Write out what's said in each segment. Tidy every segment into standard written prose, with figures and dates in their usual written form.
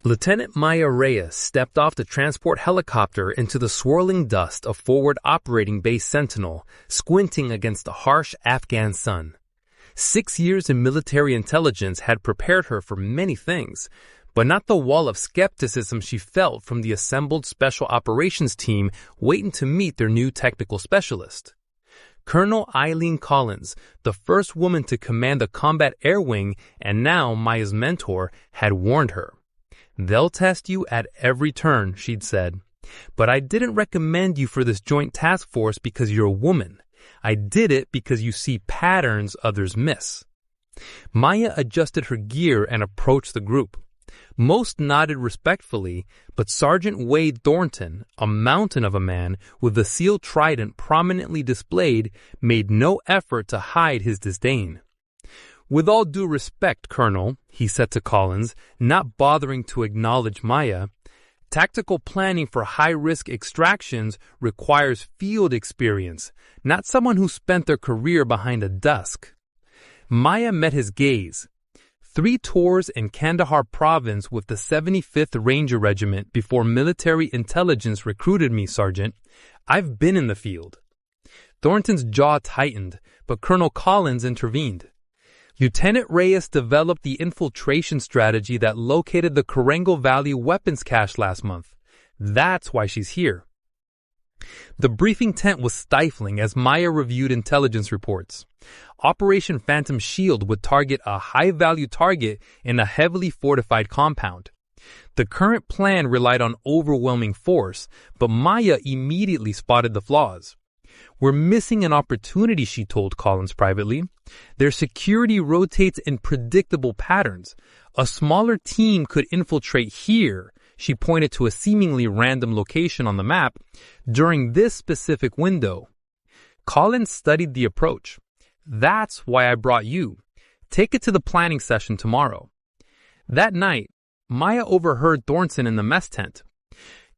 Lieutenant Maya Reyes stepped off the transport helicopter into the swirling dust of forward operating base Sentinel, squinting against the harsh Afghan sun. 6 years in military intelligence had prepared her for many things, but not the wall of skepticism she felt from the assembled special operations team waiting to meet their new technical specialist. Colonel Eileen Collins, the first woman to command the combat air wing and now Maya's mentor, had warned her. "They'll test you at every turn," she'd said. "But I didn't recommend you for this joint task force because you're a woman. I did it because you see patterns others miss." Maya adjusted her gear and approached the group. Most nodded respectfully, but Sergeant Wade Thornton, a mountain of a man with the seal trident prominently displayed, made no effort to hide his disdain. "With all due respect, Colonel," he said to Collins, not bothering to acknowledge Maya, "tactical planning for high-risk extractions requires field experience, not someone who spent their career behind a desk." Maya met his gaze. 3 tours in Kandahar province with the 75th Ranger Regiment before military intelligence recruited me, Sergeant. I've been in the field. Thornton's jaw tightened, but Colonel Collins intervened. Lieutenant Reyes developed the infiltration strategy that located the Corango Valley weapons cache last month. That's why she's here. The briefing tent was stifling as Maya reviewed intelligence reports. Operation Phantom Shield would target a high-value target in a heavily fortified compound. The current plan relied on overwhelming force, but Maya immediately spotted the flaws. "We're missing an opportunity," she told Collins privately. "Their security rotates in predictable patterns. A smaller team could infiltrate here," she pointed to a seemingly random location on the map, "during this specific window." Collins studied the approach. "That's why I brought you. Take it to the planning session tomorrow." That night, Maya overheard Thornton in the mess tent.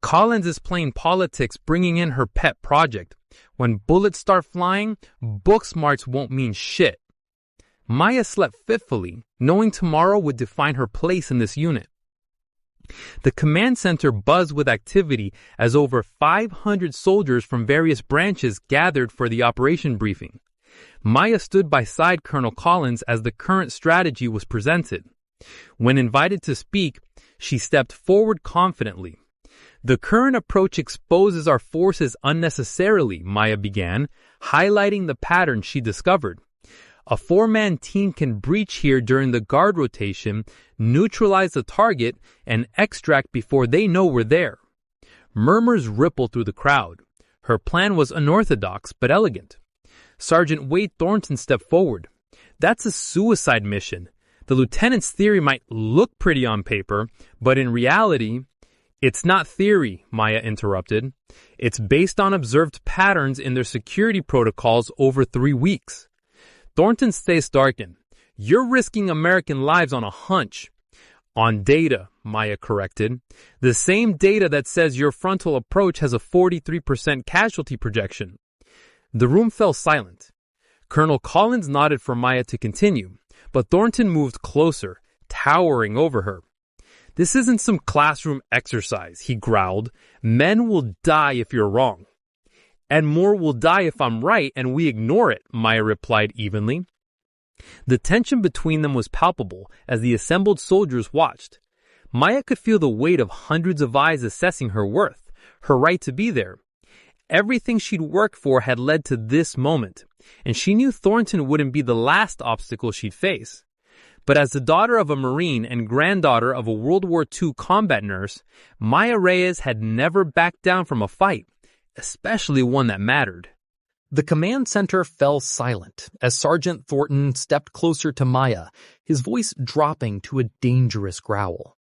"Collins is playing politics, bringing in her pet project. When bullets start flying, book smarts won't mean shit." Maya slept fitfully, knowing tomorrow would define her place in this unit. The command center buzzed with activity as over 500 soldiers from various branches gathered for the operation briefing. Maya stood beside Colonel Collins as the current strategy was presented. When invited to speak, she stepped forward confidently. "The current approach exposes our forces unnecessarily," Maya began, highlighting the pattern she discovered. "A 4-man team can breach here during the guard rotation, neutralize the target, and extract before they know we're there." Murmurs rippled through the crowd. Her plan was unorthodox but elegant. Sergeant Wade Thornton stepped forward. "That's a suicide mission. The lieutenant's theory might look pretty on paper, but in reality—" "It's not theory," Maya interrupted. "It's based on observed patterns in their security protocols over 3 weeks." Thornton's face darkened. "You're risking American lives on a hunch." "On data," Maya corrected. "The same data that says your frontal approach has a 43% casualty projection." The room fell silent. Colonel Collins nodded for Maya to continue, but Thornton moved closer, towering over her. "This isn't some classroom exercise," he growled. "Men will die if you're wrong." "And more will die if I'm right and we ignore it," Maya replied evenly. The tension between them was palpable as the assembled soldiers watched. Maya could feel the weight of hundreds of eyes assessing her worth, her right to be there. Everything she'd worked for had led to this moment, and she knew Thornton wouldn't be the last obstacle she'd face. But as the daughter of a Marine and granddaughter of a World War II combat nurse, Maya Reyes had never backed down from a fight, especially one that mattered. The command center fell silent as Sergeant Thornton stepped closer to Maya, his voice dropping to a dangerous growl.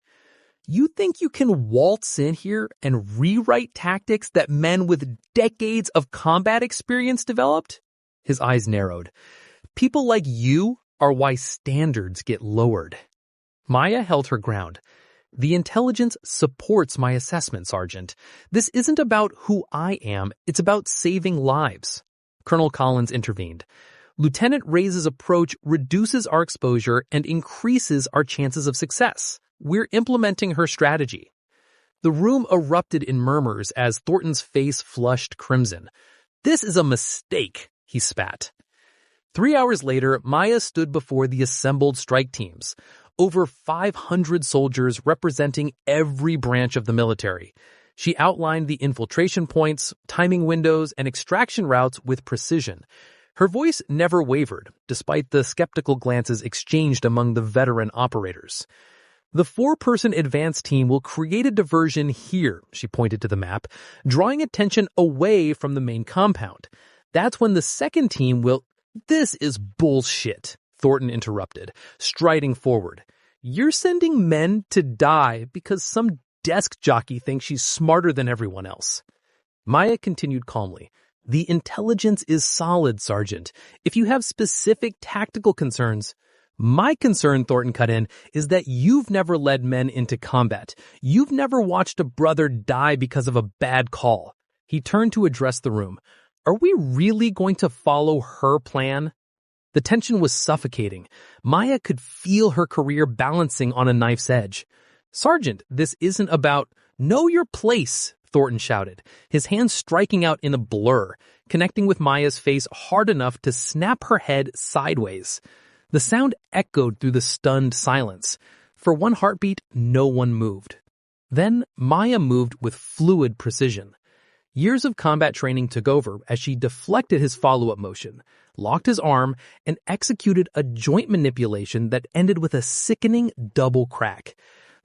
"You think you can waltz in here and rewrite tactics that men with decades of combat experience developed?" His eyes narrowed. "People like you are why standards get lowered." Maya held her ground. "The intelligence supports my assessment, Sergeant. This isn't about who I am, it's about saving lives." Colonel Collins intervened. "Lieutenant Reyes' approach reduces our exposure and increases our chances of success. We're implementing her strategy." The room erupted in murmurs as Thornton's face flushed crimson. "This is a mistake," he spat. 3 hours later, Maya stood before the assembled strike teams, over 500 soldiers representing every branch of the military. She outlined the infiltration points, timing windows, and extraction routes with precision. Her voice never wavered, despite the skeptical glances exchanged among the veteran operators. "The 4-person advance team will create a diversion here," she pointed to the map, drawing attention away from the main compound. "That's when the second team will—" "This is bullshit," Thornton interrupted, striding forward. "You're sending men to die because some desk jockey thinks she's smarter than everyone else." Maya continued calmly. "The intelligence is solid, Sergeant. If you have specific tactical concerns—" "My concern," Thornton cut in, "is that you've never led men into combat. You've never watched a brother die because of a bad call." He turned to address the room. "Are we really going to follow her plan?" The tension was suffocating. Maya could feel her career balancing on a knife's edge. "Sergeant, this isn't about—" "Know your place," Thornton shouted, his hands striking out in a blur, connecting with Maya's face hard enough to snap her head sideways. The sound echoed through the stunned silence. For one heartbeat, no one moved. Then Maya moved with fluid precision. Years of combat training took over as she deflected his follow-up motion, locked his arm, and executed a joint manipulation that ended with a sickening double crack.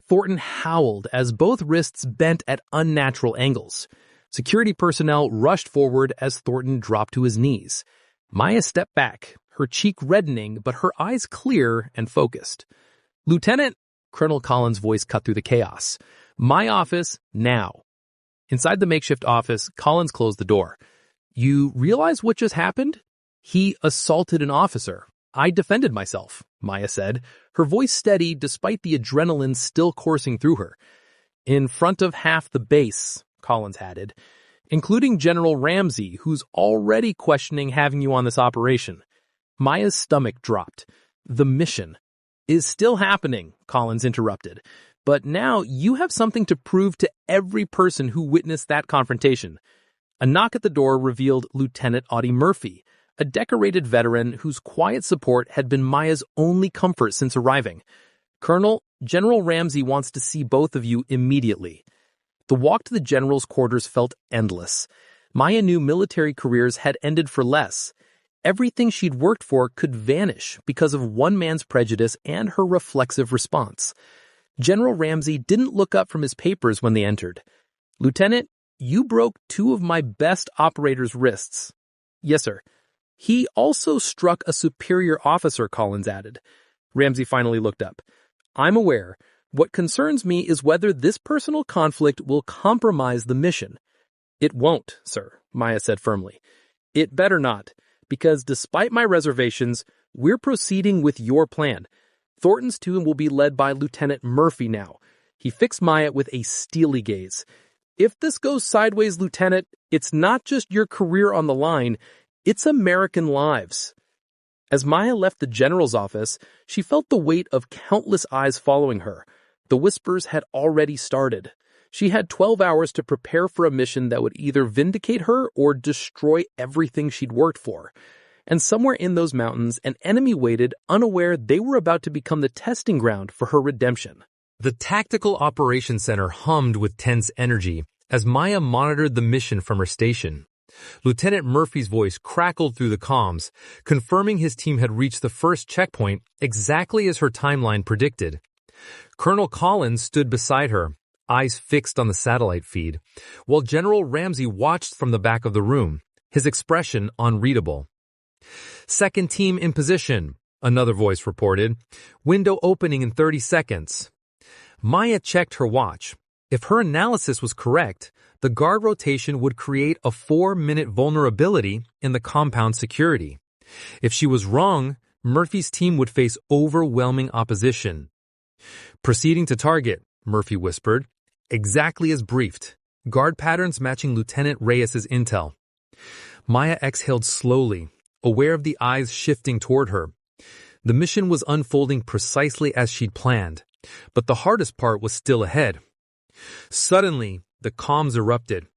Thornton howled as both wrists bent at unnatural angles. Security personnel rushed forward as Thornton dropped to his knees. Maya stepped back, her cheek reddening but her eyes clear and focused. "Lieutenant," Colonel Collins' voice cut through the chaos. "My office, now." Inside the makeshift office, Collins closed the door. "You realize what just happened?" "He assaulted an officer. I defended myself," Maya said, her voice steady despite the adrenaline still coursing through her. "In front of half the base," Collins added, "including General Ramsey, who's already questioning having you on this operation." Maya's stomach dropped. "The mission is still happening," Collins interrupted. "But now you have something to prove to every person who witnessed that confrontation." A knock at the door revealed Lieutenant Audie Murphy, a decorated veteran whose quiet support had been Maya's only comfort since arriving. "Colonel, General Ramsey wants to see both of you immediately." The walk to the general's quarters felt endless. Maya knew military careers had ended for less. Everything she'd worked for could vanish because of one man's prejudice and her reflexive response. General Ramsey didn't look up from his papers when they entered. "Lieutenant, you broke 2 of my best operators' wrists." "Yes, sir." "He also struck a superior officer," Collins added. Ramsey finally looked up. "I'm aware. What concerns me is whether this personal conflict will compromise the mission." "It won't, sir," Maya said firmly. "It better not. Because despite my reservations, we're proceeding with your plan. Thornton's team will be led by Lieutenant Murphy now." He fixed Maya with a steely gaze. "If this goes sideways, Lieutenant, it's not just your career on the line, it's American lives." As Maya left the general's office, she felt the weight of countless eyes following her. The whispers had already started. She had 12 hours to prepare for a mission that would either vindicate her or destroy everything she'd worked for. And somewhere in those mountains, an enemy waited, unaware they were about to become the testing ground for her redemption. The Tactical Operations Center hummed with tense energy as Maya monitored the mission from her station. Lieutenant Murphy's voice crackled through the comms, confirming his team had reached the first checkpoint exactly as her timeline predicted. Colonel Collins stood beside her, eyes fixed on the satellite feed, while General Ramsey watched from the back of the room, his expression unreadable. "Second team in position," another voice reported. "Window opening in 30 seconds. Maya checked her watch. If her analysis was correct, the guard rotation would create a 4-minute vulnerability in the compound security. If she was wrong, Murphy's team would face overwhelming opposition. "Proceeding to target," Murphy whispered, exactly as briefed, guard patterns matching Lieutenant Reyes's intel. Maya exhaled slowly, aware of the eyes shifting toward her. The mission was unfolding precisely as she'd planned, But the hardest part was still ahead. Suddenly, the comms erupted.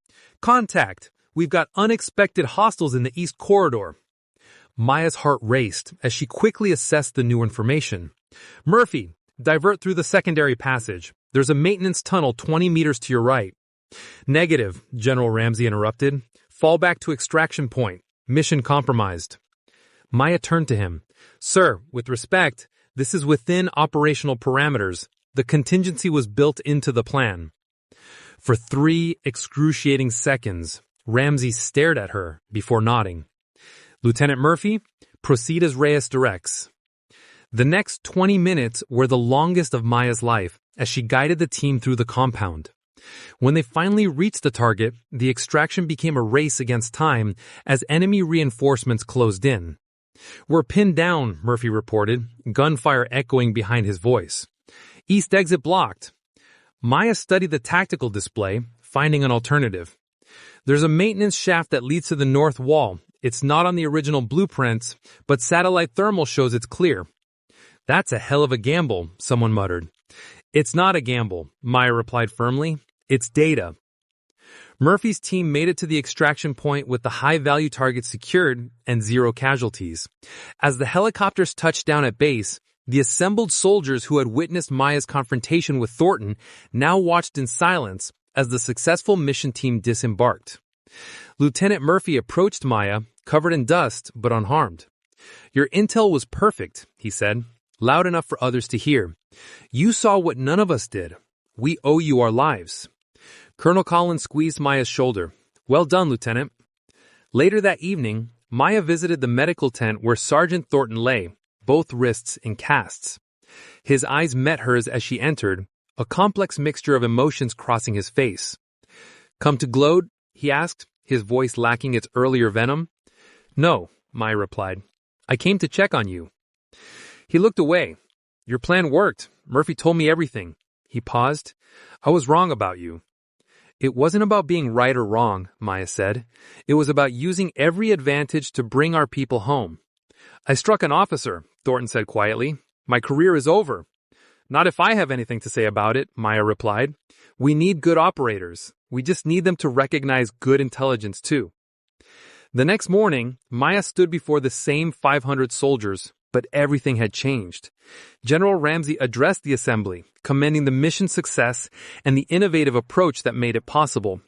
"Contact! We've got unexpected hostiles in the East Corridor." Maya's heart raced as she quickly assessed the new information. "Murphy, divert through the secondary passage. There's a maintenance tunnel 20 meters to your right." "Negative," General Ramsey interrupted. "Fall back to extraction point. Mission compromised." Maya turned to him. "Sir, with respect, this is within operational parameters. The contingency was built into the plan." For 3 excruciating seconds, Ramsey stared at her before nodding. "Lieutenant Murphy, proceed as Reyes directs." The next 20 minutes were the longest of Maya's life as she guided the team through the compound. When they finally reached the target, the extraction became a race against time as enemy reinforcements closed in. "We're pinned down," Murphy reported, gunfire echoing behind his voice. "East exit blocked." Maya studied the tactical display, finding an alternative. "There's a maintenance shaft that leads to the north wall. It's not on the original blueprints, but satellite thermal shows it's clear." "That's a hell of a gamble," someone muttered. "It's not a gamble," Maya replied firmly. "It's data." Murphy's team made it to the extraction point with the high-value targets secured and 0 casualties. As the helicopters touched down at base, the assembled soldiers who had witnessed Maya's confrontation with Thornton now watched in silence as the successful mission team disembarked. Lieutenant Murphy approached Maya, covered in dust but unharmed. "Your intel was perfect," he said, loud enough for others to hear. "You saw what none of us did. We owe you our lives." Colonel Collins squeezed Maya's shoulder. "Well done, Lieutenant." Later that evening, Maya visited the medical tent where Sergeant Thornton lay, both wrists in casts. His eyes met hers as she entered, a complex mixture of emotions crossing his face. "Come to gloat?" he asked, his voice lacking its earlier venom. "No," Maya replied. "I came to check on you." He looked away. "Your plan worked. Murphy told me everything." He paused. "I was wrong about you." "It wasn't about being right or wrong," Maya said. "It was about using every advantage to bring our people home." "I struck an officer," Thornton said quietly. "My career is over." "Not if I have anything to say about it," Maya replied. "We need good operators. We just need them to recognize good intelligence too." The next morning, Maya stood before the same 500 soldiers, but everything had changed. General Ramsey addressed the assembly, commending the mission's success and the innovative approach that made it possible.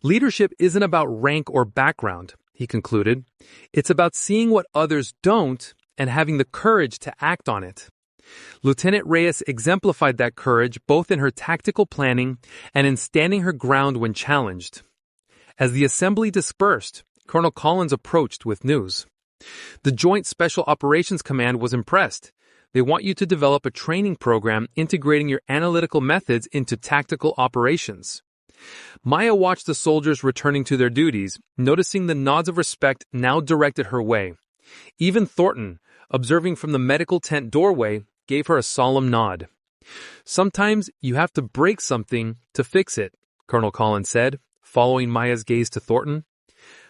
"Leadership isn't about rank or background," he concluded. "It's about seeing what others don't and having the courage to act on it." Lieutenant Reyes exemplified that courage both in her tactical planning and in standing her ground when challenged. As the assembly dispersed, Colonel Collins approached with news. "The Joint Special Operations Command was impressed. They want you to develop a training program integrating your analytical methods into tactical operations." Maya watched the soldiers returning to their duties, noticing the nods of respect now directed her way. Even Thornton, observing from the medical tent doorway, gave her a solemn nod. "Sometimes you have to break something to fix it," Colonel Collins said, following Maya's gaze to Thornton.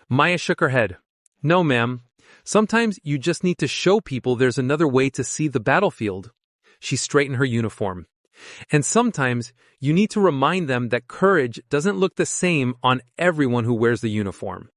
Maya shook her head. "No, ma'am. Sometimes you just need to show people there's another way to see the battlefield." She straightened her uniform. "And sometimes you need to remind them that courage doesn't look the same on everyone who wears the uniform."